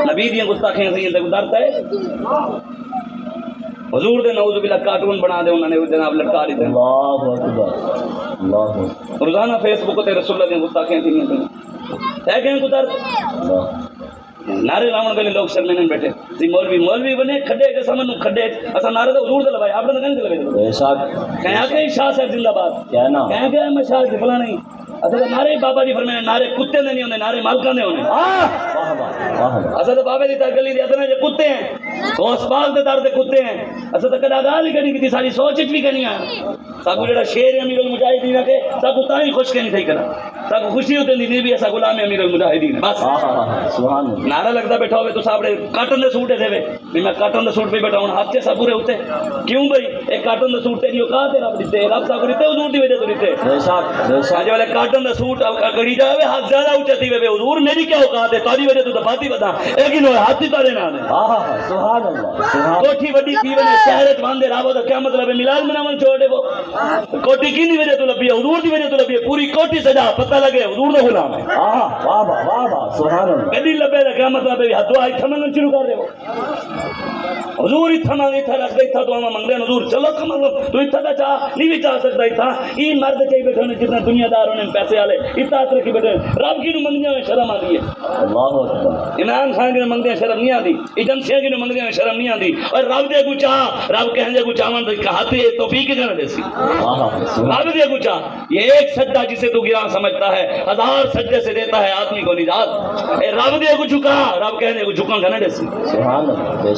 نبی دیاں گستاخیاں سی تے ڈرتا ہے حضور دے نعوذ باللہ کارٹون بنا دے انہوں نے جناب لٹکا دیتے ہیں اللہ اکبر اللہ روزانہ فیس بک تے رسول اللہ دیاں گستاخیاں تھیں ہے کہ کو درد نعرے لاؤن والے لوگ شرمے نہیں بیٹھے سی مولوی بنے کھڈے کے سامنے کھڈے اسا نعرے تو حضور دے لوائے آپ نے کہیں لگے بے شک کہیں کہ شاہ صاحب زندہ باد کیا نا کہیں کہ میں شاہ فلاں نہیں اصل نعرے بابا جی فرمایا نعرے کتے نے نہیں ہوندے نعرے مالکاں دے ہوندے واہ واہ واہ اصل بابے دی تگلی دی اتنے جو کتے ہیں وہ اسباغ دے در دے کتے ہیں اصل تو کدا گال ہی کرنی کی ساری سوچ بھی کرنی ہے ساکو جڑا شیر امیر المجاہدین کے ساکو تائیں خوش کرنی تھی کرا ساکو خوشی ہوتی نہیں بھی ایسا غلام امیر المجاہدین بس سبحان اللہ نعرہ لگتا بیٹھا ہوئے تو ساپڑے کاٹن دے سوٹ دے بھی میں کاٹن دے سوٹ پہ بیٹھا ہوں ہاتھ سے سا پورے ہوتے کیوں بھائی ایک کاٹن دے سوٹ تیری اوقات ہے رب دیتے رب ساکو دیتے حضور دی وجہ تو دیتے بے شک آج والے کاٹن دے سوٹ گڑی جاوے ہاتھ زیادہ اونچے تھی وے حضور میری کیا اوقات ہے تاری وجہ تو دباتی بتا لیکن وہ ہاتھ ہی تارے نہ دے سبحان اللہ سبحان کوٹھی وڈی پیوے نے شہر وچ باندھے راو دا کیا مطلب ہے ملاد مناون چھوڑے وہ کوٹھی کی دی وجہ تو لبھی ہے حضور دی وجہ تو لبھی ہے پوری کوٹھی سجا پتہ لگے حضور دا غلام ہے واہ واہ واہ واہ سبحان اللہ کدی لبے دا کیا مطلب ہے ہاتھ دعا اتھا منگن شروع کر دے وہ حضور اتھا مانگ اتھا رکھ دے اتھا دعا منگ دے حضور چلو کم تو اتھا دا چاہ نہیں بھی چاہ سکتا اتھا یہ مرد چاہیے بیٹھے نے جتنے دنیا دار ہونے پیسے والے اتھا رکھی بیٹھے رب کی نو منگنے میں شرم آتی ہے اللہ اکبر عمران خان کی نو منگنے میں شرم نہیں آتی ایجنسیاں کی نو منگنے میں شرم نہیں آتی اور رب دے کو چاہ رب کہیں دے کو چاہن تو کہاتے توفیق کرنے دے سی رب دے کو چاہ یہ ایک سجدہ جسے تو گران سمجھتا ہے 1000 سجدے سے دیتا ہے آدمی کو نجات اے رب دے کو جھکا رب کہنے کو جھکا کرنے دے سی سبحان اللہ بے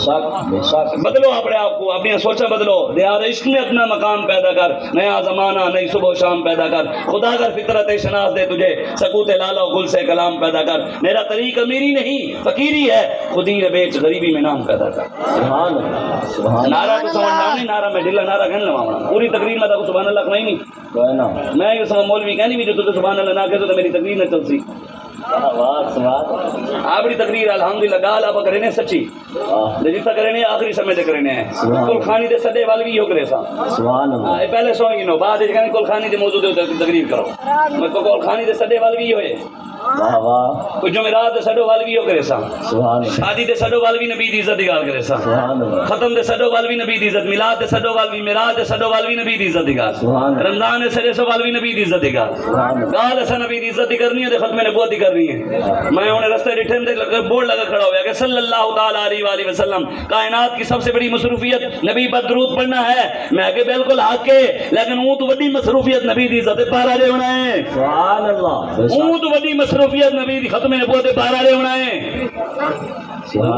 شک بدلو اپنے آپ کو اپنی سوچا بدلو دیار عشق میں اپنا مقام پیدا کر نیا زمانہ نئی صبح و شام پیدا کر خدا کر فطرت شناس دے تجھے سکوت لالہ و گل سے کلام پیدا کر میرا طریق امیری نہیں فقیری ہے خودی بیچ غریبی میں نام پیدا کر سبحان اللہ سبحان نعرہ تو سمجھنا نہیں نعرہ میں ڈلا نعرہ کہنے لگا پوری تقریر میں تو سبحان اللہ کہیں نہیں اللہ میں یہ سمجھ مولوی کہنی بھی جو تو سبحان اللہ نہ کہے تو میری تقریر نہ چل سی آبری تقریر الحمدللہ گال آپ کرنے سچی جتنا کرنے آخری سمے دے کرنے ہیں کل خانی دے سدے والوی ہو کرے سا سبحان اللہ پہلے سوئیں گے بعد کہنے کل خانی دے موضوع دے تقریر کرو میں کل خانی دے سدے والوی ہوئے واہ واہ کچھ جمعرات دے سڈو والوی ہو کرے سا سبحان اللہ شادی دے سڈو والوی نبی دی عزت دی گال کرے سا سبحان اللہ ختم دے سڈو والوی نبی دی عزت میلاد دے سڈو والوی میراج دے سڈو والوی نبی دی عزت دی گال سبحان اللہ رمضان دے سڈے سو والوی نبی دی عزت دی گال سبحان اللہ گال ایسا نبی دی عزت دی کرنی ہے تے ختم نبوت دی کرنی ہے میں انہیں رستے ڈٹھے تے بورڈ لگا کھڑا ہوا کہ صلی اللہ تعالی علیہ وآلہ وسلم کائنات کی سب سے بڑی مصروفیت نبی پر درود پڑھنا ہے میں کہ بالکل حق ہے لیکن اون تو بڑی مصروفیت نبی دی عزت پارا دے ہونا ہے سبحان اللہ اون تو بڑی مصروفیت نبی دی ختم نبوت پارا دے ہونا ہے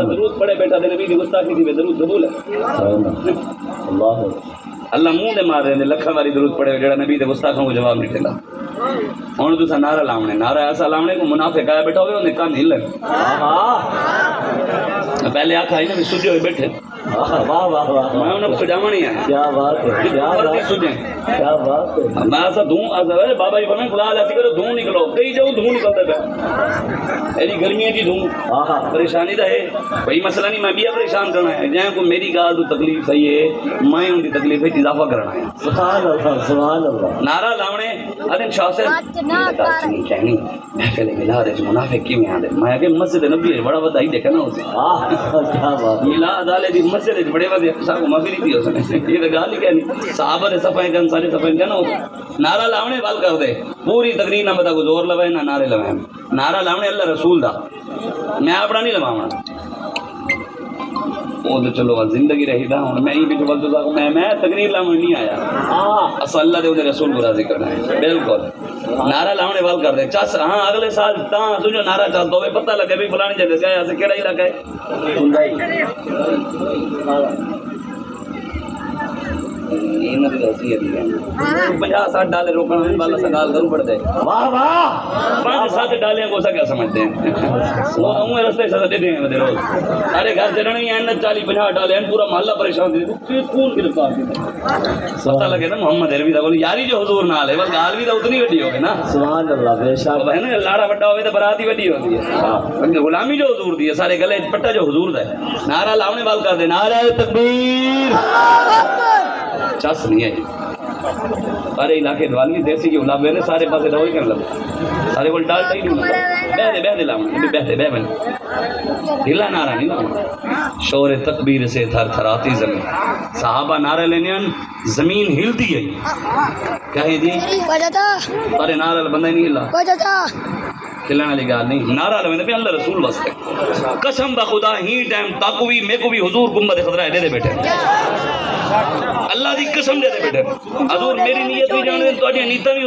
درود پڑھے بیٹا دے نبی دی گستاخی دی درود قبول ہے اللہ اللہ منہ دے مار رہے ہیں لکھاں والی درود پڑھے جڑا نبی دے گستاخوں کو جواب نہیں دیندا ہن تساں نعرہ لاونے نعرہ ایسا لاونے کو منافق آیا بیٹھا ہوئے انہیں کان ہل پہلے آکھا ہی نا بھی سجے ہوئے بیٹھے واہ واہ واہ میں انہیں کو سجاونا نہیں ہے کیا بات ہے کیا بات سجے کیا بات ہے میں ایسا دھوں بابا جی فرمائے خدا ایسی کرو دھوں نکلو کئی جاؤ دھوں نکلتا پہ ایڈی گرمیاں دی دھوں پریشانی دا ہے بھائی مسئلہ نہیں میں بھی پریشان کرنا ہے جہاں کو میری گال تو تکلیف صحیح ہے میں ان کی تکلیف ہے اضافہ کرنا ہے سبحان اللہ سبحان اللہ نعرہ لاونے ادن شاہ سے کہنی محفل میلاد ہے منافق کیوں آدھے میں کہ مسجد نبی ہے بڑا بدائی دیکھا نا اسے کیا بات میلاد والے دی مسجد ہے بڑے بدے صاحب مغفرت تھی اس نے یہ تو گال ہی کہنی صحابہ نے صفائی کن سارے صفائی کہنا نعرہ لاونے بات کر دے پوری تقریر نہ بتا کو زور لوائے نہ نعرے لوائے نعرہ لاونے اللہ رسول دا میں اپنا نہیں لواؤں وہ تو چلو زندگی رہی تھا میں ہی بھی میں تقریر لاؤں نہیں آیا اصل اللہ دے انہیں رسول کو راضی کرنا ہے بالکل نعرہ لاؤنے وال کر دے چس ہاں اگلے سال تجھے نعرہ چلتا ہوئے پتہ لگے بھی فلانی جگہ گئے ایسے کیڑا علاقہ ہے 50-60 ڈالے روکنا والا سگال کروں پڑتے واہ واہ 5-7 ڈالے کو سا کیا سمجھتے ہیں وہ رستے سے دے دیں گے روز سارے گھر چلنے ہیں 40-50 ڈالے ہیں پورا محلہ پریشان تھی کون گرفتار تھی پتہ لگے نا محمد عربی دا بولی یاری جو حضور نال ہے بلکہ گال بھی تو اتنی وڈی ہوگی نا سبحان اللہ بے شک ہے نا لاڑا بڑا ہوئے تو برات ہی وڈی ہوتی ہے غلامی جو حضور دی ہے سارے گلے پٹا جو حضور دا ہے نعرہ لاؤنے وال کر دے نعرہ تکبیر چس نہیں ہے سارے علاقے دوالی دیسی جو لب نے سارے پاسے روئی کر لب سارے کول ڈالتا ہی نہیں بہ دے لاؤں بہ بن ڈھیلا نعرہ نہیں لاؤں شور تکبیر سے تھر تھراتی زمین صحابہ نعرہ لینے زمین ہلتی ہے کہیں جی سارے نعرہ بندہ نہیں ہلا کھلانے والی گال نہیں نعرہ لویں پہ اللہ رسول واسطے قسم بخدا ہی ٹائم تاکو بھی میں کو بھی حضور گنبد خضرا دے دے بیٹھے اللہ دی قسم دے دے بیٹھے حضور میری نیت بھی جانے تو نیتا بھی